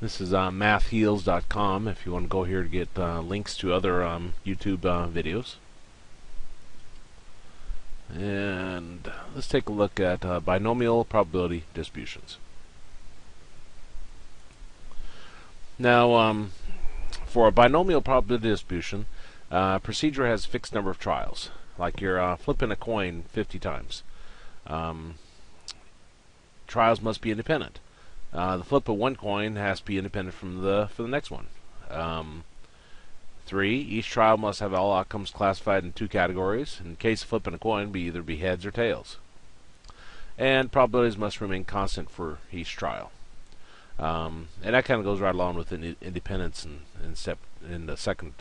This is mathheals.com if you want to go here to get links to other YouTube videos. And let's take a look at binomial probability distributions. Now, for a binomial probability distribution, procedure has a fixed number of trials, like you're flipping a coin 50 times. Trials must be independent. The flip of one coin has to be independent from the next one. 3. Each trial must have all outcomes classified in 2 categories. In case of flipping a coin, either be heads or tails. And probabilities must remain constant for each trial. And that kind of goes right along with independence in the second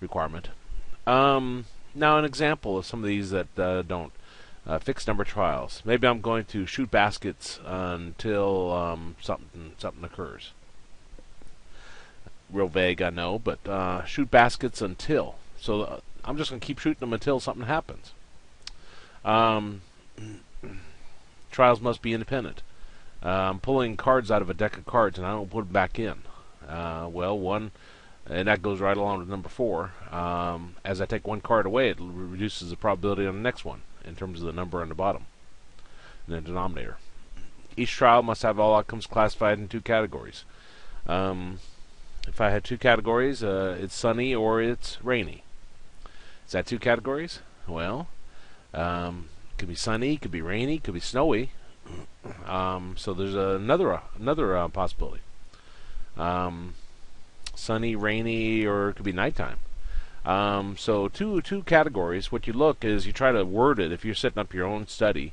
requirement. Now, an example of some of these that don't. Fixed number trials. Maybe I'm going to shoot baskets until something occurs. Real vague, I know, but shoot baskets until. So I'm just going to keep shooting them until something happens. Trials must be independent. I'm pulling cards out of a deck of cards and I don't put them back in. And that goes right along with number 4. As I take one card away, it reduces the probability on the next one in terms of the number on the bottom, in the denominator. Each trial must have all outcomes classified in 2 categories. If I had 2 categories, it's sunny or it's rainy. Is that 2 categories? Well, could be sunny, could be rainy, could be snowy. So there's another possibility. Sunny, rainy, or it could be nighttime. So two categories. What you look is you try to word it. If you're setting up your own study,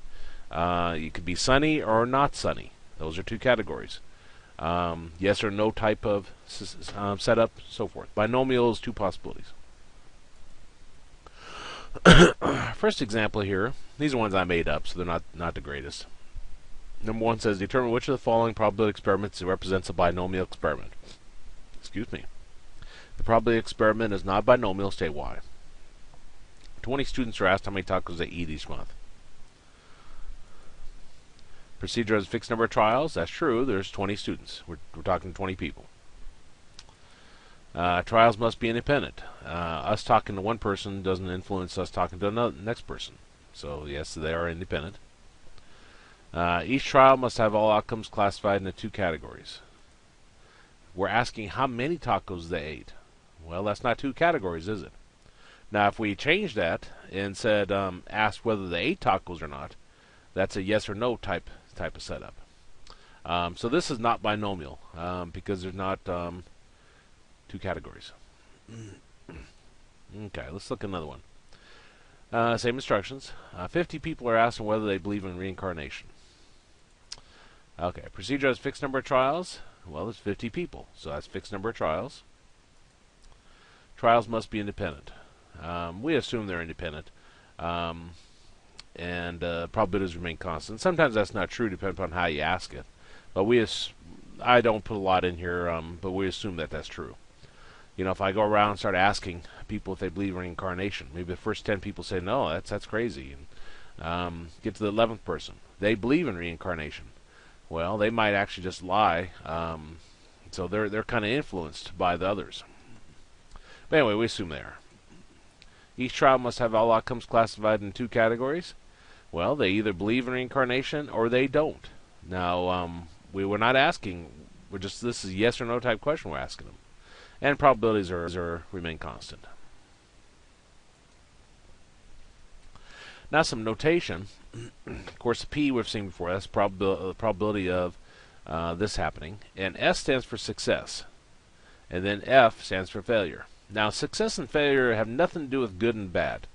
you could be sunny or not sunny. Those are 2 categories. Yes or no type of setup, so forth. Binomials, 2 possibilities. First example here. These are ones I made up, so they're not the greatest. Number 1 says, determine which of the following probability experiments represents a binomial experiment. Excuse me. The probability experiment is not binomial. State why. 20 students are asked how many tacos they eat each month. Procedure has a fixed number of trials. That's true. There's 20 students. We're talking 20 people. Trials must be independent. Us talking to one person doesn't influence us talking to the next person. So yes, they are independent. Each trial must have all outcomes classified into 2 categories. We're asking how many tacos they ate. Well, that's not 2 categories, is it? Now, if we change that and said, asked whether they ate tacos or not, that's a yes or no type of setup. So this is not binomial because there's not 2 categories. Okay, let's look at another one. Same instructions. 50 people are asked whether they believe in reincarnation. Okay, procedure has fixed number of trials. Well, it's 50 people, so that's fixed number of trials. Trials must be independent. We assume they're independent, and probabilities remain constant. Sometimes that's not true, depending upon how you ask it. But I don't put a lot in here, but we assume that that's true. You know, if I go around and start asking people if they believe in reincarnation, maybe the first 10 people say no, that's crazy, and get to the 11th person, they believe in reincarnation. Well, they might actually just lie, so they're kind of influenced by the others. But anyway, we assume they are. Each trial must have all outcomes classified in 2 categories. Well, they either believe in reincarnation or they don't. Now, we were not asking. This is a yes or no type question we're asking them, and probabilities remain constant. Now, some notation. Of course, the P we've seen before. That's the probability of this happening, and S stands for success, and then F stands for failure. Now, success and failure have nothing to do with good and bad.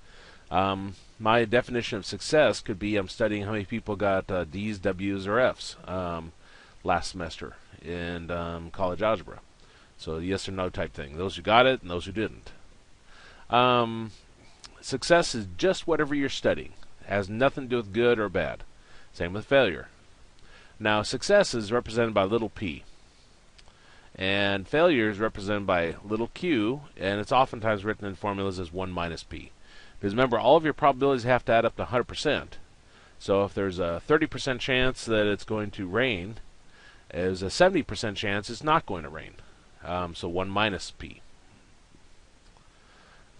My definition of success could be I'm studying how many people got D's, W's, or F's last semester in college algebra. So yes or no type thing. Those who got it and those who didn't. Success is just whatever you're studying. It has nothing to do with good or bad. Same with failure. Now, success is represented by little p. And failure is represented by little q, and it's oftentimes written in formulas as 1 minus p. Because remember, all of your probabilities have to add up to 100%. So if there's a 30% chance that it's going to rain, There's a 70% chance it's not going to rain. So 1 minus p.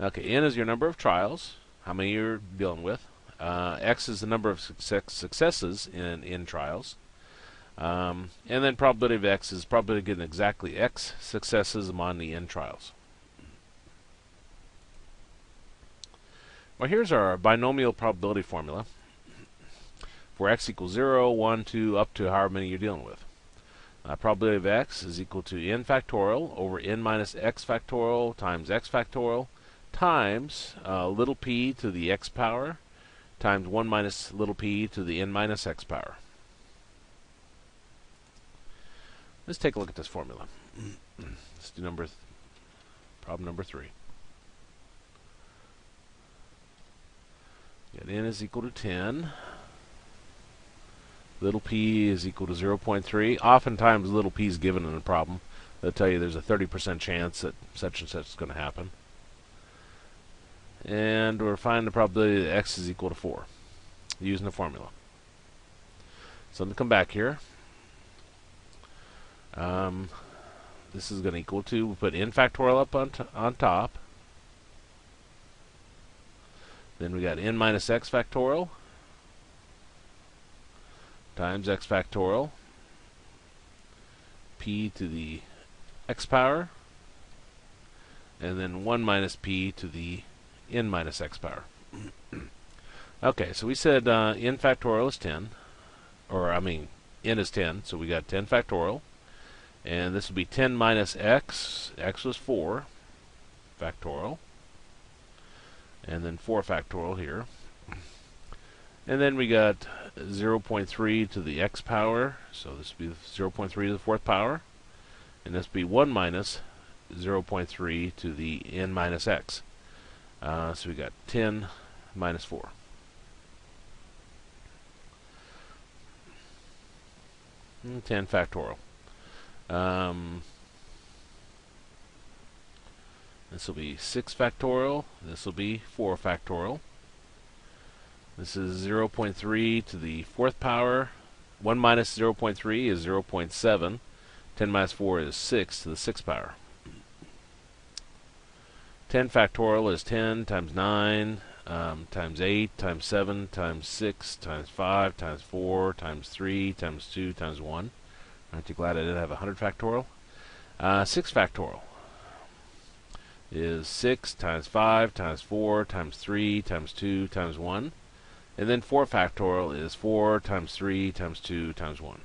Okay, n is your number of trials, how many you're dealing with. X is the number of successes in trials. And then probability of X is probability of getting exactly X successes among the n trials. Well, here's our binomial probability formula for X equals 0, 1, 2, up to however many you're dealing with. Probability of X is equal to n factorial over n minus x factorial times x factorial times little p to the x power times 1 minus little p to the n minus x power. Let's take a look at this formula. Let's do problem number 3. Got n is equal to 10. Little p is equal to 0.3. Oftentimes little p is given in a problem. They'll tell you there's a 30% chance that such and such is going to happen. And we're finding the probability that x is equal to 4 using the formula. So I'm going to come back here. This is going to equal to, we'll put n factorial up on top. Then we got n minus x factorial times x factorial p to the x power, and then 1 minus p to the n minus x power. Okay, so we said n factorial is 10, or I mean n is 10, so we got 10 factorial, and this would be 10 minus x. X was 4 factorial, and then 4 factorial here. And then we got 0.3 to the x power, so this would be 0.3 to the 4th power, and this would be 1 minus 0.3 to the n minus x. So we got 10 minus 4. And 10 factorial. This will be 6 factorial. This will be 4 factorial. This is 0.3 to the 4th power. 1 minus 0.3 is 0.7. 10 minus 4 is 6 to the 6th power. 10 factorial is 10 times 9 times 8 times 7 times 6 times 5 times 4 times 3 times 2 times 1. Aren't you glad I didn't have 100 factorial? 6 factorial is 6 times 5 times 4 times 3 times 2 times 1. And then 4 factorial is 4 times 3 times 2 times 1.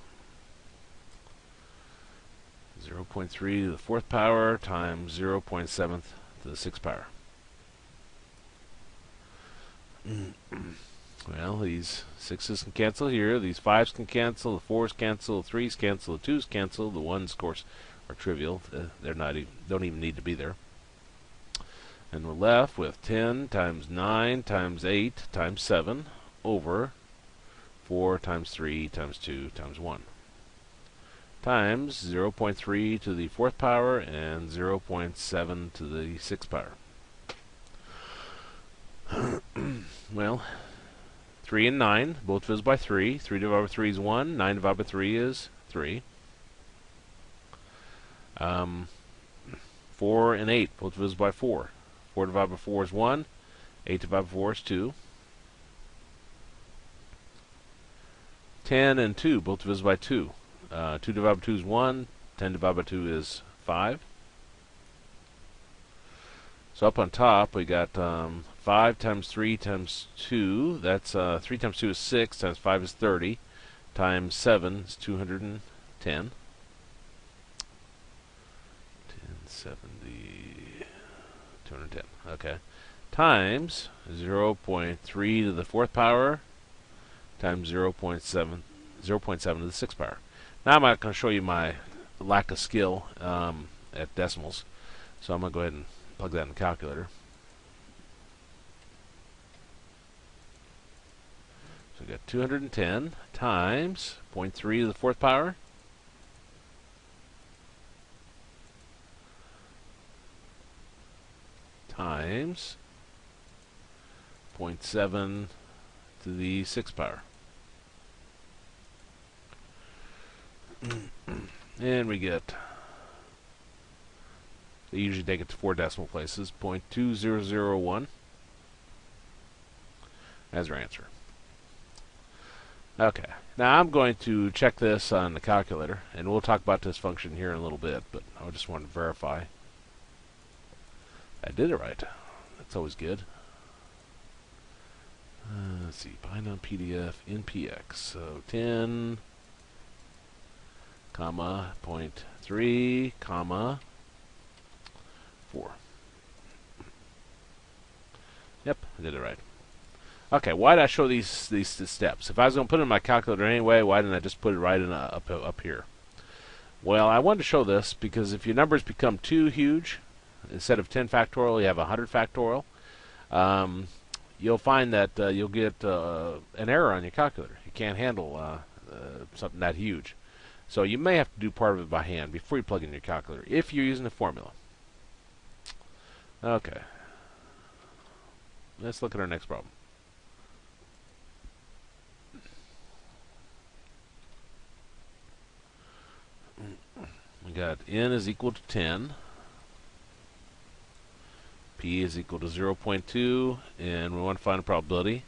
0.3 to the 4th power times 0.7 to the 6th power. Well, these 6's can cancel here, these 5's can cancel, the 4's cancel, the 3's cancel, the 2's cancel, the 1's, of course, are trivial. They're not don't even need to be there. And we're left with 10 times 9 times 8 times 7 over 4 times 3 times 2 times 1 times 0.3 to the 4th power and 0.7 to the 6th power. Well, 3 and 9 both divisible by 3. 3 divided by 3 is 1. 9 divided by 3 is 3. 4 and 8 both divisible by 4. 4 divided by 4 is 1. 8 divided by 4 is 2. 10 and 2 both divisible by 2. 2 divided by 2 is 1. 10 divided by 2 is 5. So up on top we got 5 times 3 times 2. That's 3 times 2 is 6, times 5 is 30, times 7 is 210. 1070, 210. Okay. Times 0.3 to the 4th power times 0.7 to the 6th power. Now I'm not going to show you my lack of skill at decimals, so I'm going to go ahead and plug that in the calculator. So we got 210 times 0.3 to the 4th power times 0.7 to the 6th power. And we get, they usually take it to 4 decimal places, 0.2001 as our answer. Okay, now I'm going to check this on the calculator, and we'll talk about this function here in a little bit, but I just want to verify I did it right. That's always good. Let's see, bind on PDF in PX. So 10, comma, 0.3, comma, 4. Yep, I did it right. Okay, why did I show these steps? If I was going to put it in my calculator anyway, why didn't I just put it right in up here? Well, I wanted to show this because if your numbers become too huge, instead of 10 factorial, you have 100 factorial, you'll find that you'll get an error on your calculator. You can't handle something that huge. So you may have to do part of it by hand before you plug in your calculator, if you're using a formula. Okay. Let's look at our next problem. We got n is equal to 10. P is equal to 0.2, and we want to find a probability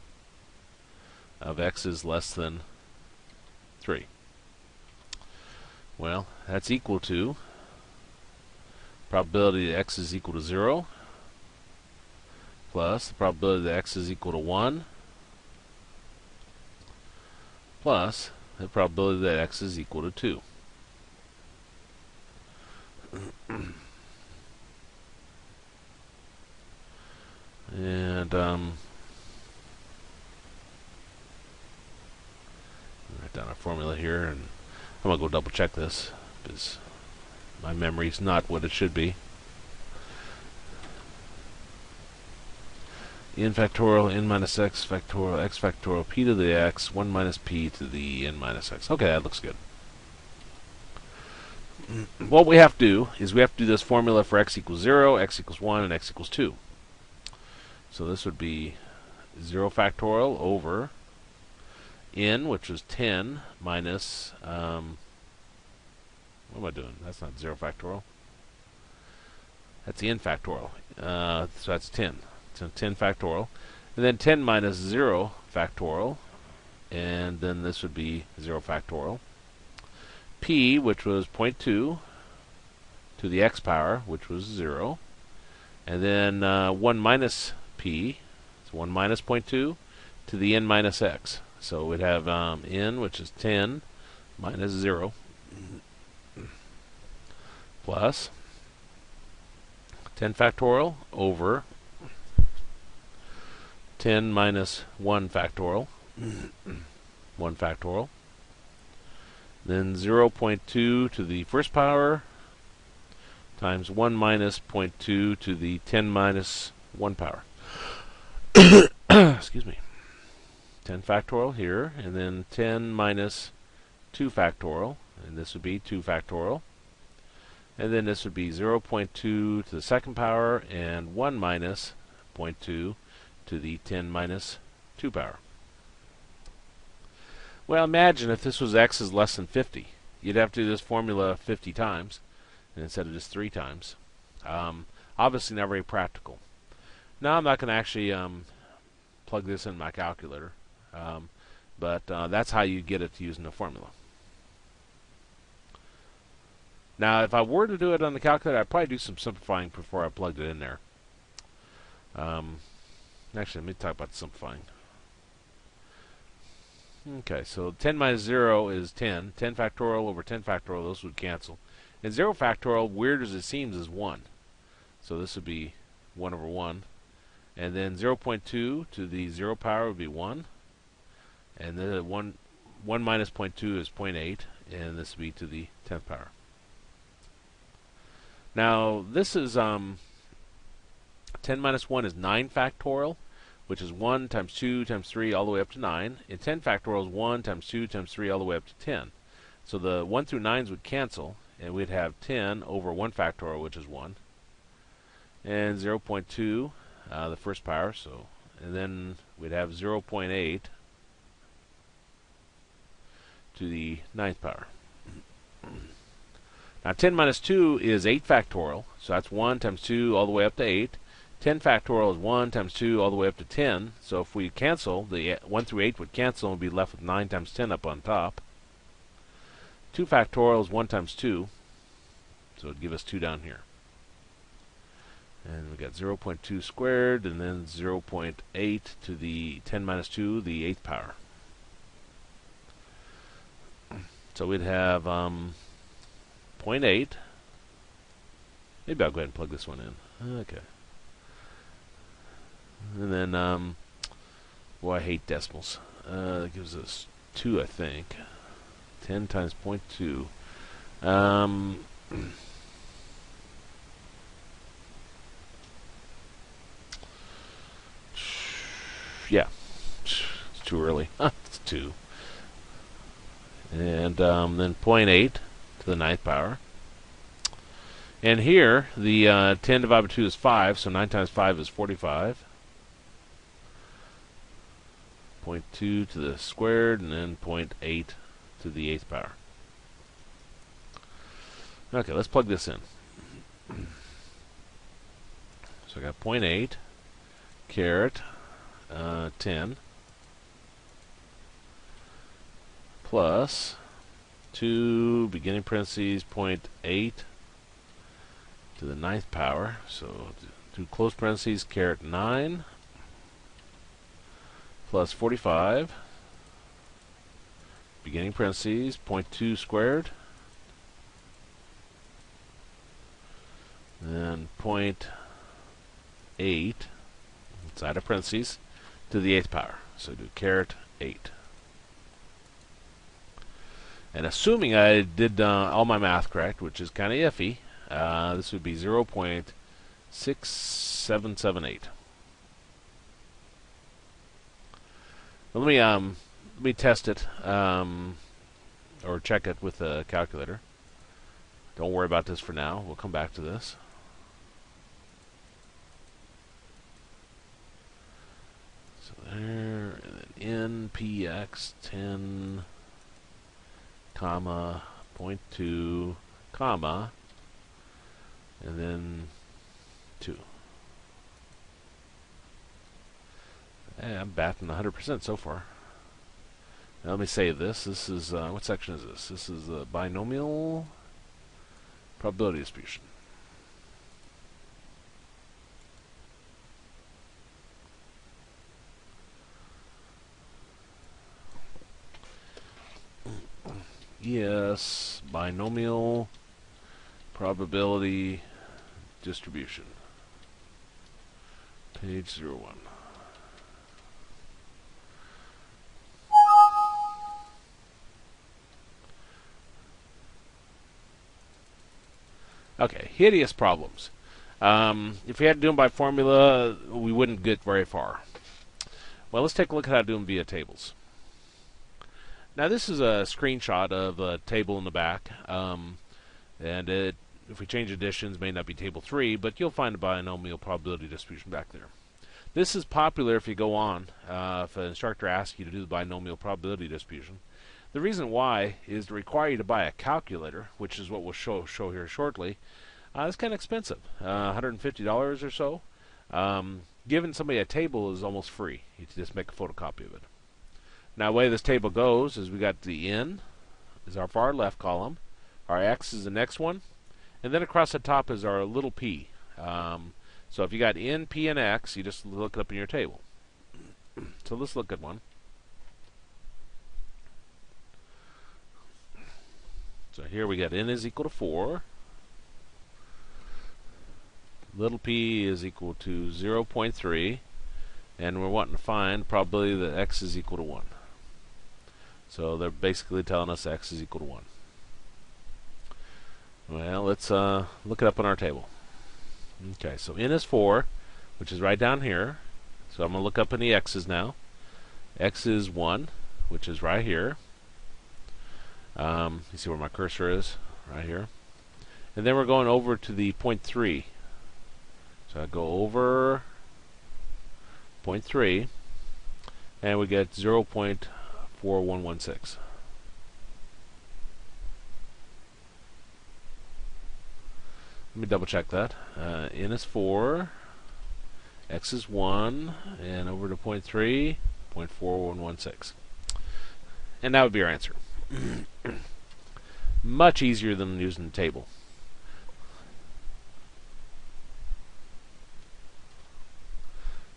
of x is less than 3. Well, that's equal to probability that x is equal to 0 plus the probability that x is equal to 1 plus the probability that x is equal to 2. And write down our formula here, and I'm going to go double check this because my memory's not what it should be. N factorial, n minus x factorial, p to the x, 1 minus p to the n minus x. Okay, that looks good. What we have to do is we have to do this formula for x equals 0, x equals 1, and x equals 2. So this would be 0 factorial over n, which is 10, minus, what am I doing? That's not 0 factorial. That's the n factorial. So that's 10. So 10 factorial. And then 10 minus 0 factorial. And then this would be 0 factorial. P, which was 0.2, to the x power, which was 0. And then 1 minus p, so 1 minus 0.2, to the n minus x. So we'd have n, which is 10, minus 0, plus 10 factorial over 10 minus 1 factorial, 1 factorial, then 0.2 to the first power times 1 minus 0.2 to the 10 minus 1 power. Excuse me. 10 factorial here, and then 10 minus 2 factorial, and this would be 2 factorial. And then this would be 0.2 to the second power and 1 minus 0.2 to the 10 minus 2 power. Well, imagine if this was x is less than 50. You'd have to do this formula 50 times instead of just 3 times. Obviously not very practical. Now I'm not going to actually plug this in my calculator, but that's how you get it to using the formula. Now, if I were to do it on the calculator, I'd probably do some simplifying before I plugged it in there. Actually, let me talk about simplifying. Okay, so 10 minus 0 is 10. 10 factorial over 10 factorial, those would cancel. And 0 factorial, weird as it seems, is 1. So this would be 1 over 1. And then 0.2 to the 0 power would be 1. And then 1 minus 0.2 is 0.8. And this would be to the 10th power. Now, this is 10 minus 1 is 9 factorial, which is 1 times 2 times 3 all the way up to 9. And 10 factorial is 1 times 2 times 3 all the way up to 10. So the 1 through 9s would cancel, and we'd have 10 over 1 factorial, which is 1. And 0.2, the first power, so, and then we'd have 0.8 to the 9th power. Now 10 minus 2 is 8 factorial, so that's 1 times 2 all the way up to 8. 10 factorial is 1 times 2 all the way up to 10. So if we cancel, the 1 through 8 would cancel and we'd be left with 9 times 10 up on top. 2 factorial is 1 times 2, so it would give us 2 down here. And we got 0.2 squared, and then 0.8 to the 10 minus 2, the 8th power. So we'd have 0.8. Maybe I'll go ahead and plug this one in. Okay. And then, boy, I hate decimals. That gives us 2, I think. 10 times 0.2. Yeah, it's too early. It's 2. And then 0.8 to the 9th power. And here, the 10 divided by 2 is 5, so 9 times 5 is 45. 0.2 to the squared, and then 0.8 to the 8th power. Okay, let's plug this in. So I got 0.8 caret 10 plus 2 beginning parentheses 0.8 to the 9th power. So 2 close parentheses caret 9 plus 45 beginning parentheses 0.2 squared, then 0.8 inside of parentheses to the 8th power. So do caret 8. And assuming I did all my math correct, which is kind of iffy, this would be 0.6778. Let me test it, or check it with a calculator. Don't worry about this for now. We'll come back to this. So there, and then NPX 10, comma, 0.2, comma, and then 2. Hey, I'm batting 100% so far. Now let me save this. This is, what section is this? This is the binomial probability distribution. Yes, binomial probability distribution. Page 01. Okay, hideous problems. If we had to do them by formula, we wouldn't get very far. Well, let's take a look at how to do them via tables. Now, this is a screenshot of a table in the back, and if we change additions, it may not be table 3, but you'll find a binomial probability distribution back there. This is popular if you go on, if an instructor asks you to do the binomial probability distribution. The reason why is to require you to buy a calculator, which is what we'll show here shortly. It's kind of expensive, $150 or so. Giving somebody a table is almost free. You just make a photocopy of it. Now, the way this table goes is we got the N is our far left column, our X is the next one, and then across the top is our little p. So if you got N, P, and X, you just look it up in your table. So let's look at one. So here we got N is equal to 4. Little p is equal to 0.3. And we're wanting to find the probability that X is equal to 1. So they're basically telling us X is equal to 1. Well, let's look it up on our table. Okay, so N is 4, which is right down here. So I'm going to look up in the X's now. X is 1, which is right here. You see where my cursor is? Right here. And then we're going over to the 0.3. So I go over 0.3, and we get 0.4116. Let me double check that. N is 4, x is 1, and over to 0.3, 0.4116. And that would be our answer. Much easier than using the table.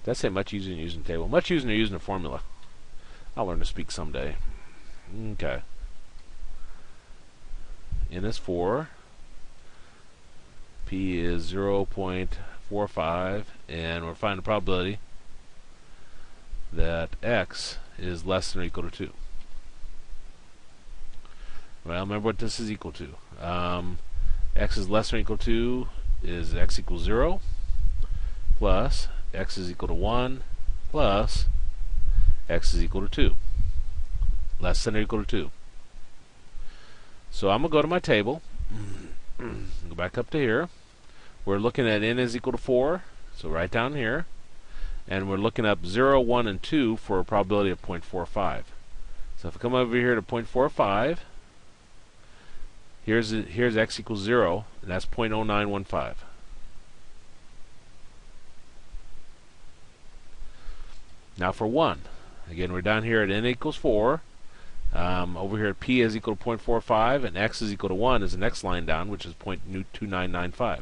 Did I say much easier than using the table? Much easier than using a formula. I'll learn to speak someday. Okay. N is 4. P is 0.45, and we're finding the probability that x is less than or equal to 2. Well, remember what this is equal to. X is less than or equal to is x equals 0 plus x is equal to 1 plus x is equal to 2. Less than or equal to 2. So I'm going to go to my table. Go back up to here. We're looking at n is equal to 4, so right down here. And we're looking up 0, 1, and 2 for a probability of 0.45. So if I come over here to 0.45, here's x equals 0, and that's 0.0915. Now for 1, again we're down here at n equals 4. Over here at p is equal to 0.45, and x is equal to 1 is the next line down, which is 0.2995.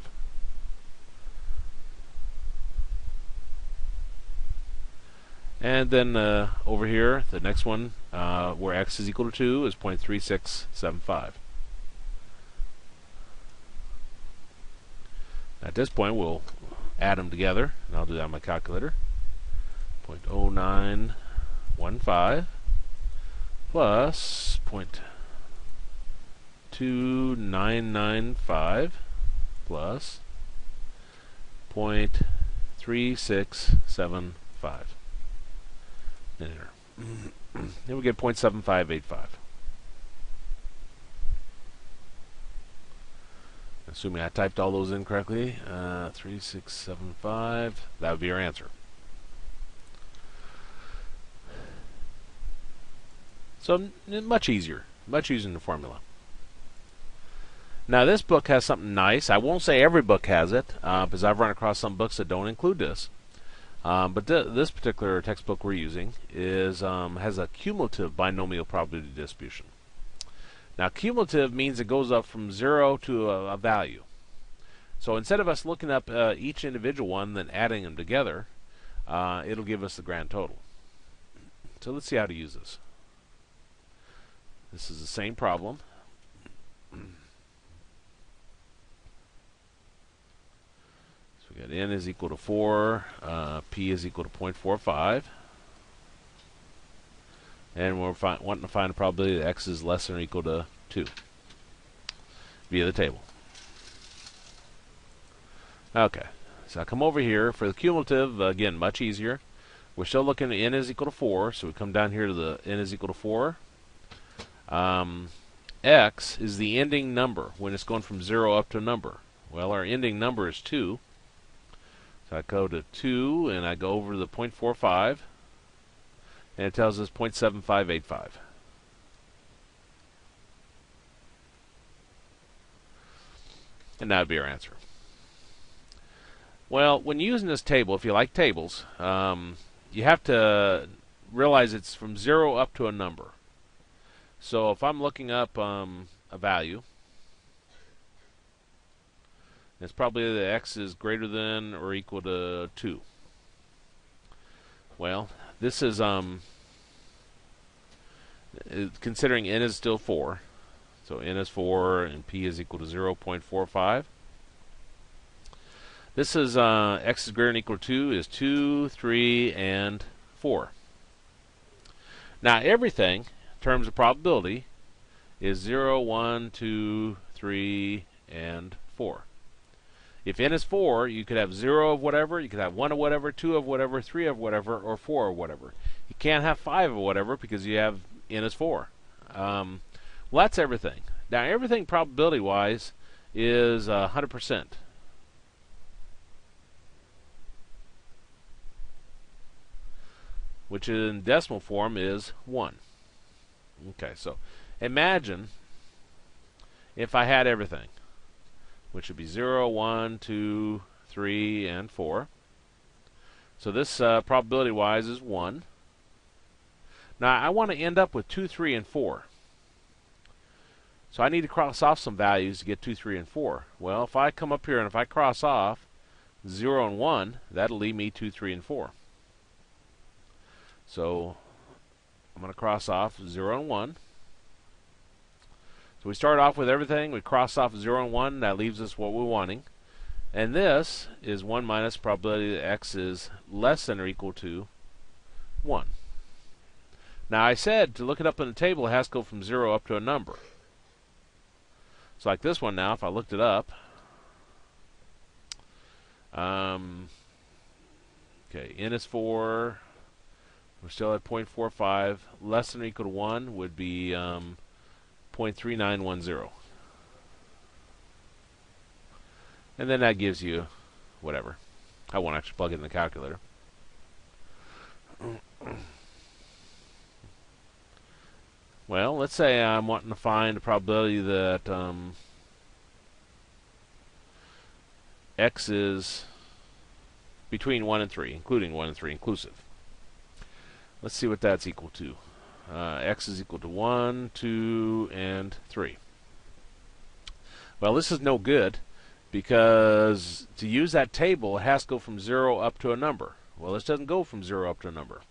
And then over here, the next one, where x is equal to 2, is 0.3675. At this point, we'll add them together, and I'll do that on my calculator. 0.0915 plus 0.2995 plus 0.3675. Enter. Then we get 0.7585. Assuming I typed all those in correctly, 3675, that would be our answer. So much easier than the formula. Now this book has something nice. I won't say every book has it, because I've run across some books that don't include this. But this particular textbook we're using has a cumulative binomial probability distribution. Now cumulative means it goes up from 0 to a value. So instead of us looking up each individual one, then adding them together, it'll give us the grand total. So let's see how to use this. This is the same problem. So we got n is equal to 4, p is equal to 0.45, and we're wanting to find the probability that x is less than or equal to 2 via the table. Okay, so I come over here for the cumulative. Again, much easier. We're still looking at n is equal to 4, so we come down here to the n is equal to 4. X is the ending number when it's going from 0 up to a number. Well, our ending number is 2. So I go to 2, and I go over to the 0.45, and it tells us 0.7585. And that would be our answer. Well, when using this table, if you like tables, you have to realize it's from 0 up to a number. So if I'm looking up a value, it's probably that x is greater than or equal to 2. Well, this is considering n is still 4. So n is 4 and p is equal to 0.45. This is x is greater than or equal to 2 is 2, 3, and 4. Now everything in terms of probability is 0, 1, 2, 3, and 4. If n is 4, you could have 0 of whatever, you could have 1 of whatever, 2 of whatever, 3 of whatever, or 4 of whatever. You can't have 5 of whatever because you have n is 4. Well, that's everything. Now, everything probability-wise is 100%. Which in decimal form is 1. Okay, so imagine if I had everything, which would be 0, 1, 2, 3, and 4. So this probability-wise is 1. Now I want to end up with 2, 3, and 4. So I need to cross off some values to get 2, 3, and 4. Well, if I come up here and if I cross off 0 and 1, that'll leave me 2, 3, and 4. So I'm going to cross off 0 and 1. So we start off with everything. We cross off 0 and 1. That leaves us what we're wanting. And this is 1 minus probability that x is less than or equal to 1. Now I said to look it up in the table, it has to go from 0 up to a number. So like this one now, if I looked it up, okay, n is 4. We're still at 0.45. Less than or equal to 1 would be 0.3910. And then that gives you whatever. I won't actually plug it in the calculator. Well, let's say I'm wanting to find a probability that x is between 1 and 3, including 1 and 3 inclusive. Let's see what that's equal to. X is equal to 1, 2, and 3. Well, this is no good because to use that table, it has to go from 0 up to a number. Well, this doesn't go from 0 up to a number.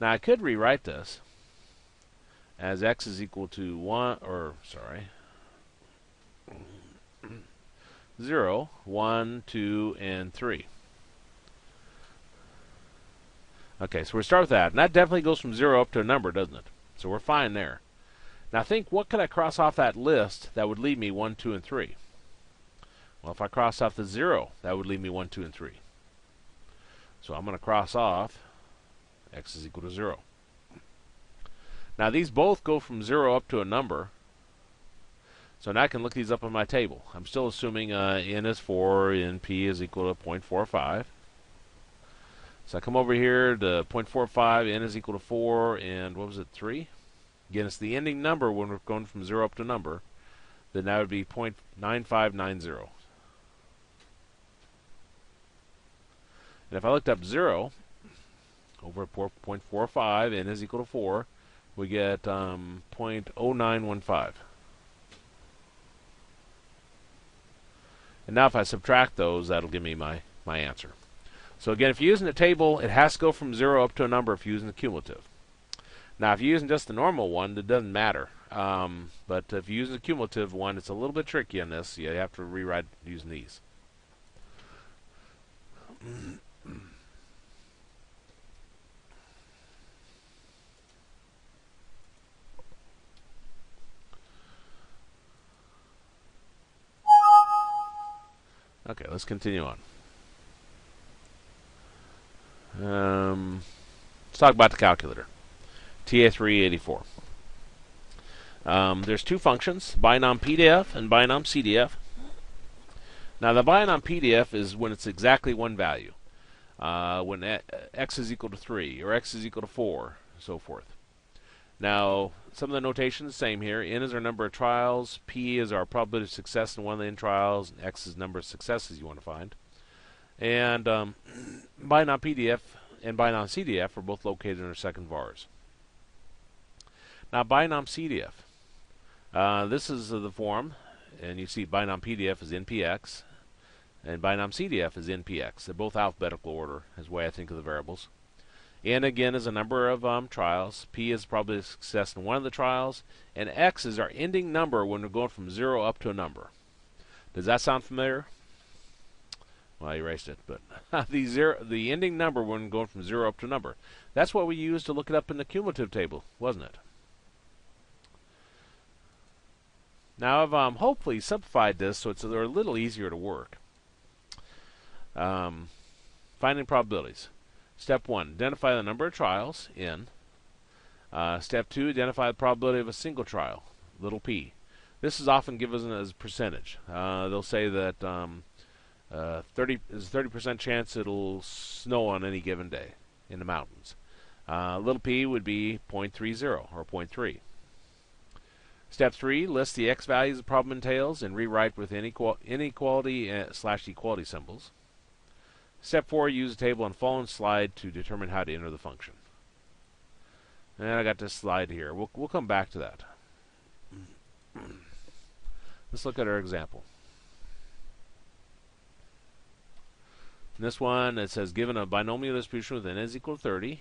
Now, I could rewrite this as x is equal to 0, 1, 2, and 3. Okay, so we start with that. And that definitely goes from 0 up to a number, doesn't it? So we're fine there. Now think, what could I cross off that list that would leave me 1, 2, and 3? Well, if I cross off the 0, that would leave me 1, 2, and 3. So I'm going to cross off x is equal to 0. Now these both go from 0 up to a number. So now I can look these up on my table. I'm still assuming n is 4 and p is equal to 0.45. So I come over here to 0.45, n is equal to 4, and what was it, 3? Again, it's the ending number when we're going from 0 up to a number. Then that would be 0.9590. And if I looked up 0, over at 0.45, n is equal to 4, we get 0.0915. And now if I subtract those, that'll give me my answer. So again, if you're using a table, it has to go from 0 up to a number if you're using the cumulative. Now, if you're using just the normal one, it doesn't matter. But if you're using the cumulative one, it's a little bit tricky on this. You have to rewrite using these. Okay, let's continue on. Let's talk about the calculator. TA384. There's two functions, binom PDF and binom CDF. Now the binom PDF is when it's exactly one value. When x is equal to 3 or x is equal to 4, so forth. Now, some of the notation is the same here. N is our number of trials, P is our probability of success in one of the N trials, and X is the number of successes you want to find. And binom PDF and binom CDF are both located in our second vars. Now, binom CDF. This is the form, and you see binom PDF is NPX, and binom CDF is NPX. They're both alphabetical order, is the way I think of the variables. N, again, is a number of trials. P is probability of success in one of the trials. And X is our ending number when we're going from 0 up to a number. Does that sound familiar? Well, I erased it, but the ending number when we're going from 0 up to a number. That's what we used to look it up in the cumulative table, wasn't it? Now, I've hopefully simplified this so they're a little easier to work. Finding probabilities. Step 1, identify the number of trials, N. Step 2, identify the probability of a single trial, little p. This is often given as a percentage. They'll say that there's a 30% chance it'll snow on any given day in the mountains. Little p would be 0.30 or 0.3. Step 3, list the x values of problem entails and rewrite with inequality slash equality symbols. Step 4, use a table on following slide to determine how to enter the function. And I got this slide here. We'll come back to that. Let's look at our example. In this one, it says given a binomial distribution with n is equal to 30,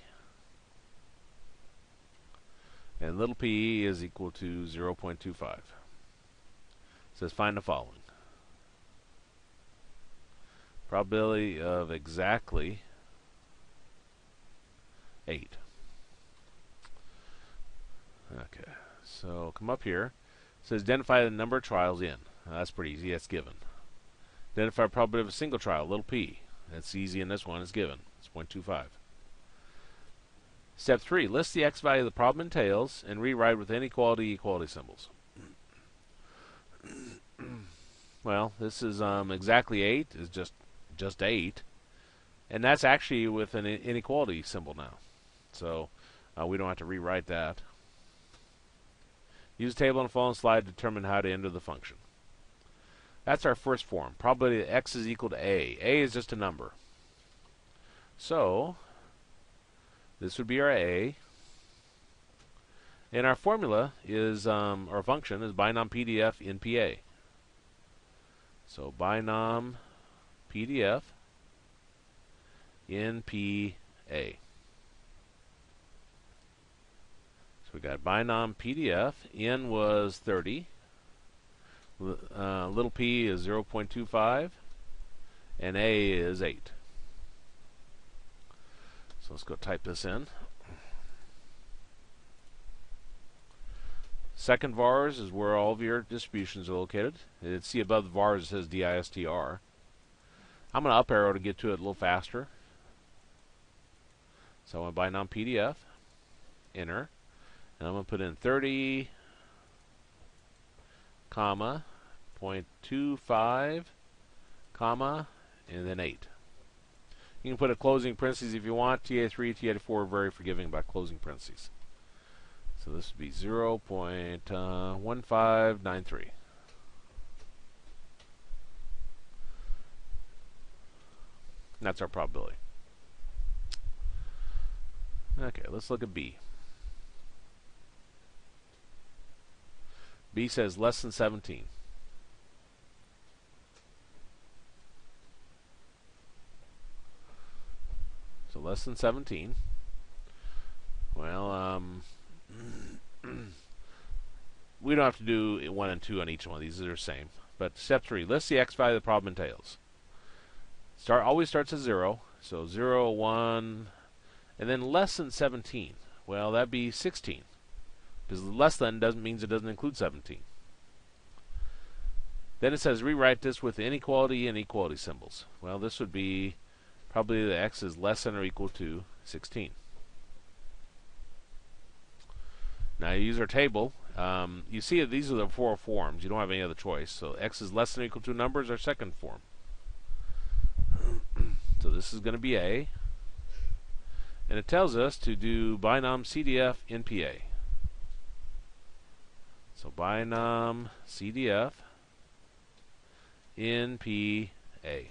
and little p is equal to 0.25. It says find the following. Probability of exactly 8. Okay, so come up here. It says identify the number of trials in. That's pretty easy. That's given. Identify probability of a single trial, little p. That's easy in this one. It's given. It's 0.25. Step 3, list the x value of the problem entails and rewrite with inequality equality symbols. Well, this is exactly 8 is just 8, and that's actually with an inequality symbol now. So we don't have to rewrite that. Use table on the following slide to determine how to enter the function. That's our first form. Probability that x is equal to a. A is just a number. So this would be our a. And our formula is, our function is binom PDF in PA. So binom PDF in PA. So we got binom PDF. N was 30. Little p is 0.25. And A is 8. So let's go type this in. Second vars is where all of your distributions are located. See above the vars it says DISTR. I'm going to up arrow to get to it a little faster. So I want binom PDF, enter, and I'm going to put in 30, comma, 0.25, comma, and then 8. You can put a closing parentheses if you want. TA3, TA4 are very forgiving about closing parentheses. So this would be 0.1593. That's our probability. Okay, let's look at B. B says less than 17. So less than 17. Well, we don't have to do 1 and 2 on each one of these. They're the same. But step 3, list the x value the problem entails. Always starts at 0. So 0, 1, and then less than 17. Well, that'd be 16. Because less than means it doesn't include 17. Then it says rewrite this with inequality and equality symbols. Well, this would be probably the x is less than or equal to 16. Now you use our table. You see that these are the 4 forms. You don't have any other choice. So x is less than or equal to number is our second form. So this is going to be A. And it tells us to do binom CDF in PA. So binom CDF in PA.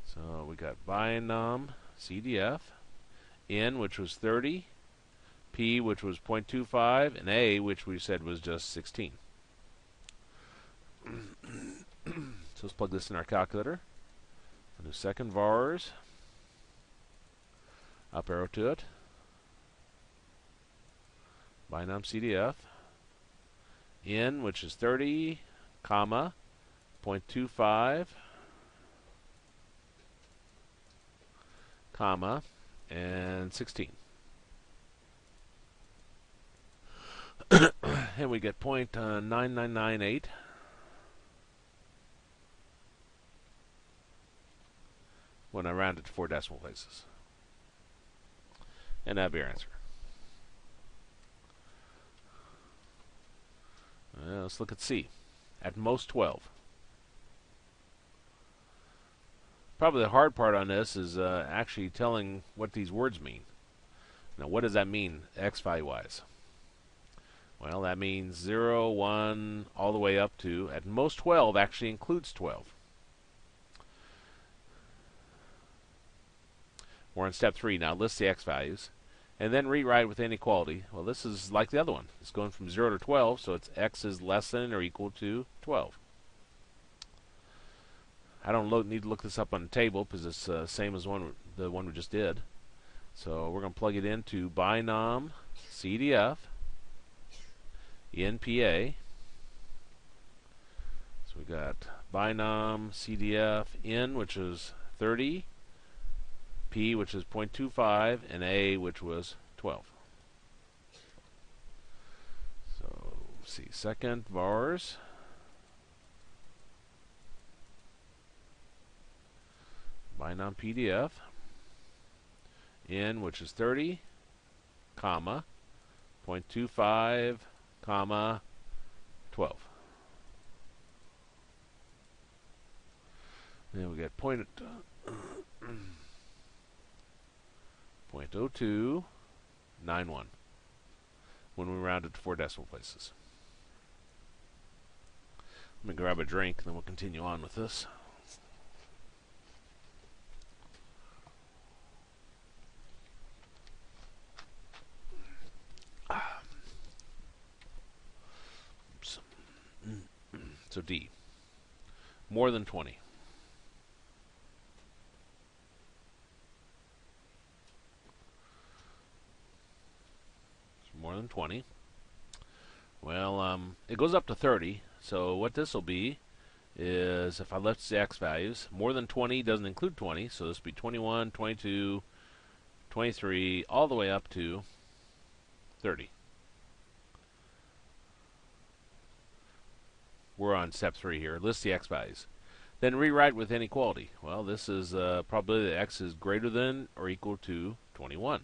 So we got binom CDF in, which was 30, P, which was 0.25, and A, which we said was just 16. So let's plug this in our calculator. I'll do second vars. Up arrow to it. Binom CDF. In, which is 30, comma, 0.25, comma, and 16. And we get 0.9998. When I round it to 4 decimal places. And that'll be our answer. Let's look at C. At most 12. Probably the hard part on this is actually telling what these words mean. Now, what does that mean, x value-wise? Well, that means 0, 1, all the way up to, at most 12 actually includes 12. We're on step 3 now. List the x values. And then rewrite with inequality. Well, this is like the other one. It's going from 0 to 12, so it's x is less than or equal to 12. I don't need to look this up on the table because it's the same as the one we just did. So we're going to plug it into binom CDF NPA. So we got binom CDF N, which is 30, P, which is 0.25, and A, which was 12. So let's see, second vars. Binom PDF. N, which is 30, comma, 0.25, comma, 12. Then we get 0.0291 when we round it to 4 decimal places. Let me grab a drink, and then we'll continue on with this. So D, more than 20. So more than 20. Well, it goes up to 30. So what this will be is, if I left the x values, more than 20 doesn't include 20. So this will be 21, 22, 23, all the way up to 30. We're on step 3 here. List the x values. Then rewrite with inequality. Well, this is probability that x is greater than or equal to 21.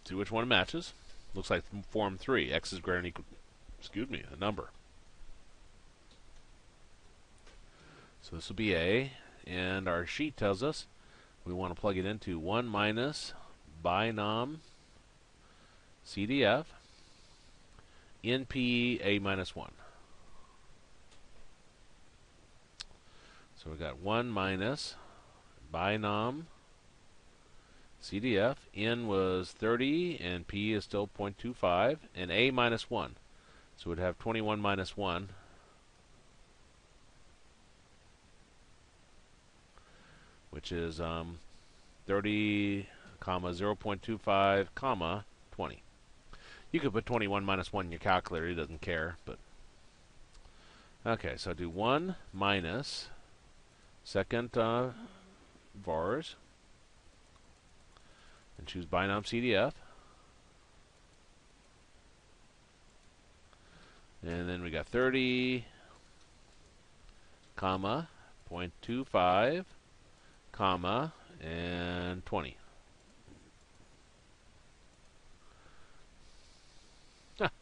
See which one matches. Looks like form 3. X is greater than equal, a number. So this will be A. And our sheet tells us we want to plug it into 1 minus binom CDF NP A minus 1. So we got 1 minus binom CDF. N was 30 and P is still 0.25 and A minus 1. So we'd have 21 minus 1. Which is 30, comma, 0.25, comma, 20. You could put 21 minus 1 in your calculator. It doesn't care. But okay, so I do 1 minus second vars. And choose binom CDF. And then we got 30, comma, 0.25, comma, and 20.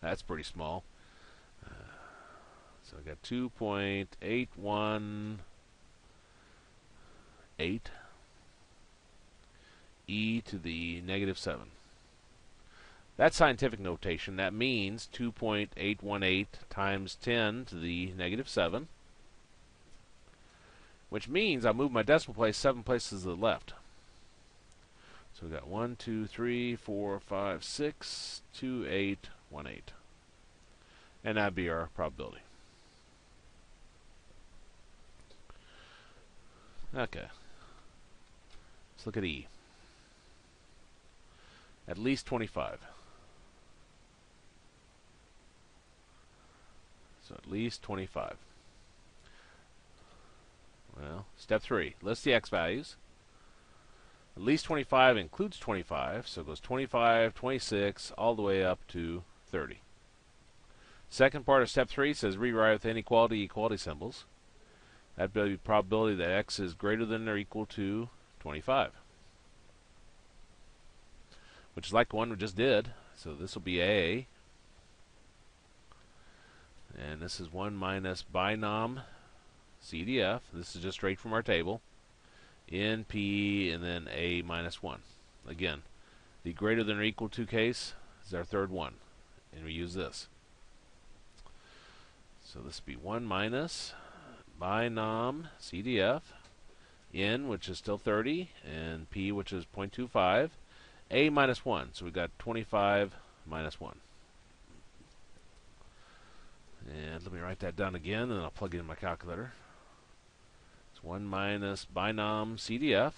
That's pretty small. So I got 2.818 e to the negative 7. That's scientific notation. That means 2.818 times 10 to the negative 7. Which means I move my decimal place 7 places to the left. So we got 1, 2, 3, 4, 5, 6, 2, 8, 1, 8. And that'd be our probability. Okay. Let's look at E. At least 25. So at least 25. Well, step 3. List the x values. At least 25 includes 25, so it goes 25, 26, all the way up to 30. Second part of step 3 says rewrite with inequality equality symbols. That'd be the probability that x is greater than or equal to 25. Which is like the one we just did. So this will be A. And this is 1 minus binom CDF. This is just straight from our table. In P and then A minus 1. Again, the greater than or equal to case is our third one. And we use this. So this would be 1 minus binom CDF. N, which is still 30, and P, which is 0.25. A minus 1. So we've got 25 minus 1. And let me write that down again, and then I'll plug it in my calculator. It's 1 minus binom CDF,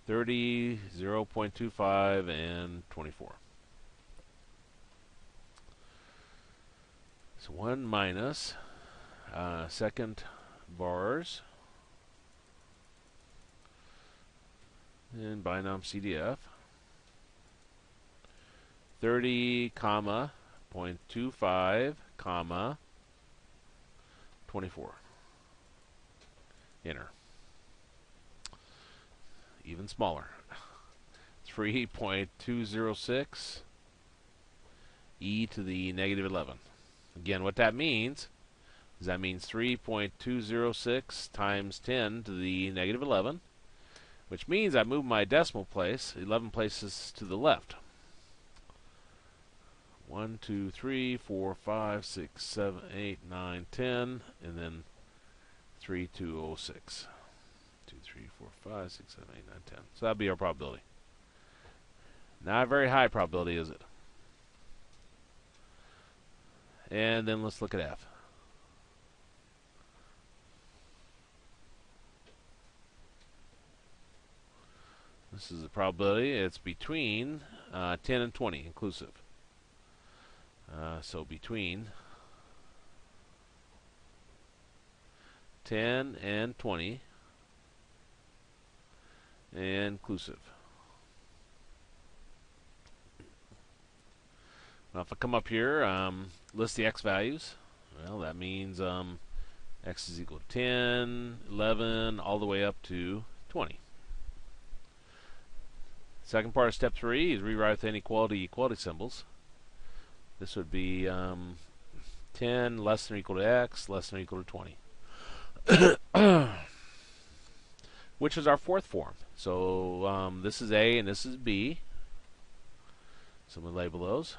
30, 0.25, and 24. So 1 minus second vars in binom CDF, 30, comma, 0.25, comma, 24. Enter. Even smaller. 3.206 e to the negative 11. Again, what that means is that means 3.206 times 10 to the negative 11, which means I moved my decimal place 11 places to the left. 1, 2, 3, 4, 5, 6, 7, 8, 9, 10, and then 3206. 2, 3, 4, 5, 6, 7, 8, 9, 10. So that'd be our probability. Not a very high probability, is it? And then let's look at F. This is the probability. It's between 10 and 20 inclusive. So between 10 and 20 inclusive. Now if I come up here, list the x values, well that means x is equal to 10, 11, all the way up to 20. Second part of step 3 is rewrite the inequality equality symbols. This would be 10 less than or equal to x, less than or equal to 20. Which is our fourth form. So this is A and this is B. So I'm going to label those.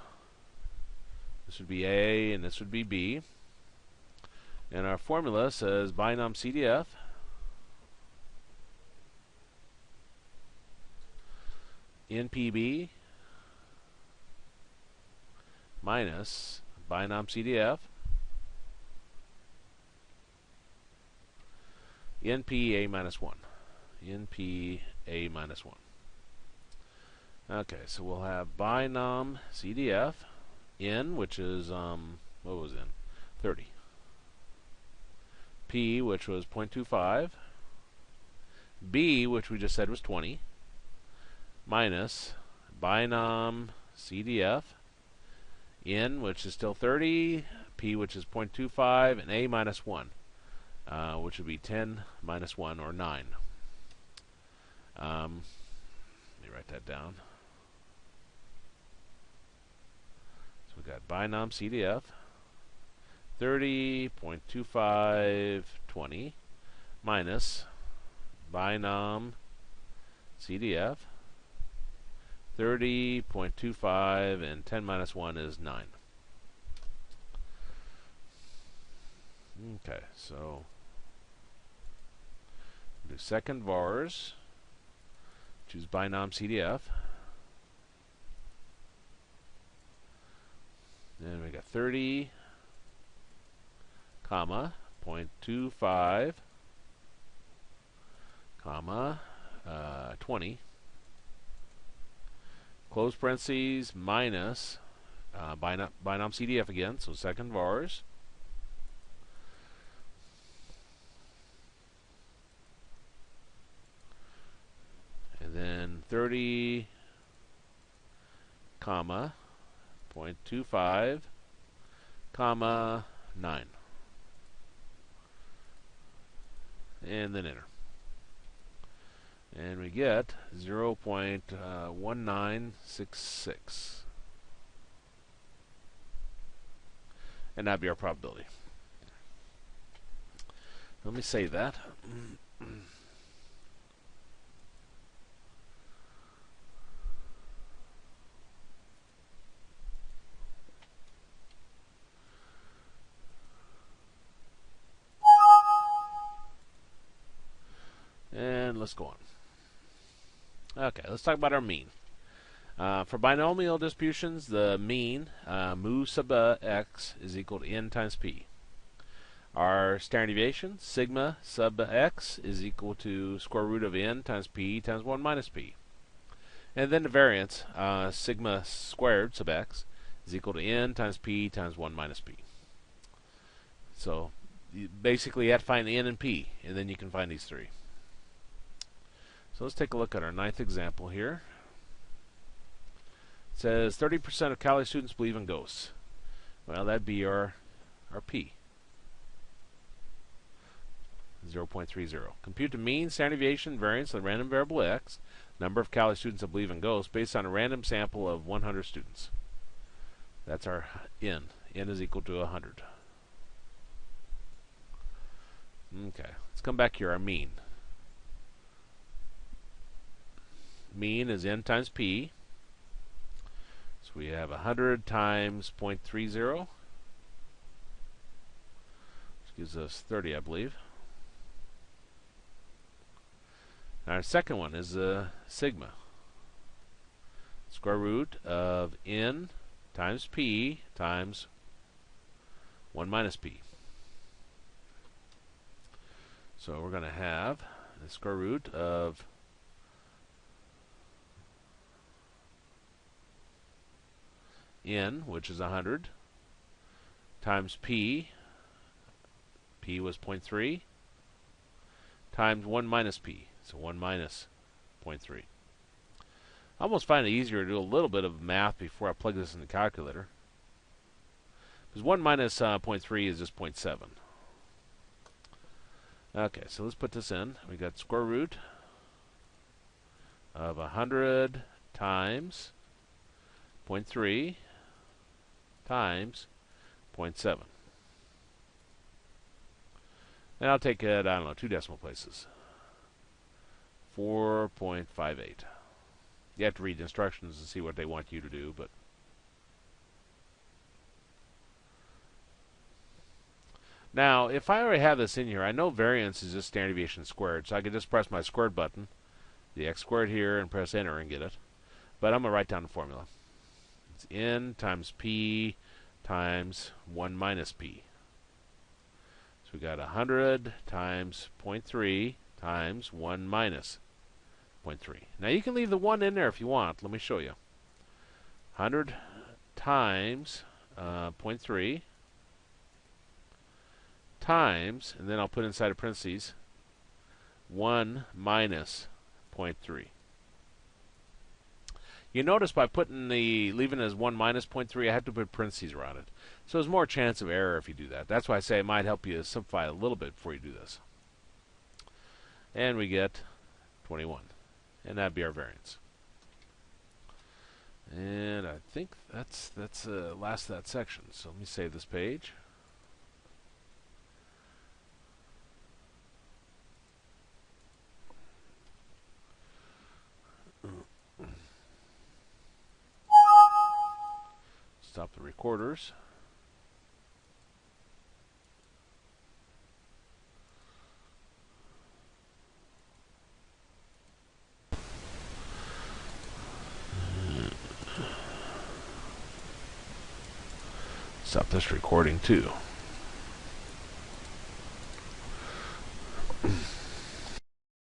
This would be A and this would be B. And our formula says binom CDF NPB minus binom CDF NP A minus 1. NP A minus 1. Okay, so we'll have binom CDF N, which is, what was N? 30. P, which was 0.25. B, which we just said was 20. Minus binom CDF N, which is still 30. P, which is 0.25. And A minus 1, which would be 10 minus 1, or 9. Let me write that down. So we've got binom CDF 30.25, 20 minus binom CDF 30.25, and 10 minus 1 is 9. Okay, so do second vars. Choose binom CDF. Then we got 30, comma, 0.25, comma, 20. Close parentheses, minus binom CDF again, so second vars. And then 30, comma, 0.25, comma, 9. And then enter. And we get 0.1966. and that'd be our probability. Let me save that. And let's go on. Okay, let's talk about our mean. For binomial distributions, the mean, mu sub x, is equal to n times p. Our standard deviation, sigma sub x, is equal to square root of n times p times 1 minus p. And then the variance, sigma squared sub x, is equal to n times p times 1 minus p. So basically you have to find n and p, and then you can find these three. So let's take a look at our ninth example here. It says 30% of college students believe in ghosts. Well, that'd be our p. 0.30. Compute the mean, standard deviation, variance of the random variable x, number of college students that believe in ghosts, based on a random sample of 100 students. That's our n. N is equal to 100. Okay, let's come back here, our mean. Mean is n times p. So we have 100 times 0.30, which gives us 30, I believe. Our second one is sigma. Square root of n times p times 1 minus p. So we're going to have the square root of n, which is 100, times p was 0.3, times 1 minus p, so 1 minus 0.3. I almost find it easier to do a little bit of math before I plug this in the calculator, because 1 minus 0.3 is just 0.7. Okay, so let's put this in. We got square root of 100 times 0.3 times 0.7. And I'll take it, I don't know, 2 decimal places. 4.58. You have to read the instructions and see what they want you to do, but now, if I already have this in here, I know variance is just standard deviation squared, so I could just press my squared button, the x squared here, and press enter and get it. But I'm going to write down the formula. It's n times p times 1 minus p. So we got 100 times 0.3 times 1 minus 0.3. Now you can leave the 1 in there if you want. Let me show you. 100 times 0.3 times, and then I'll put inside of parentheses, 1 minus 0.3. You notice by leaving it as 1 minus 0.3, I have to put parentheses around it. So there's more chance of error if you do that. That's why I say it might help you simplify a little bit before you do this. And we get 21. And that'd be our variance. And I think that's last of that section. So let me save this page. Stop the recorders. Stop this recording too.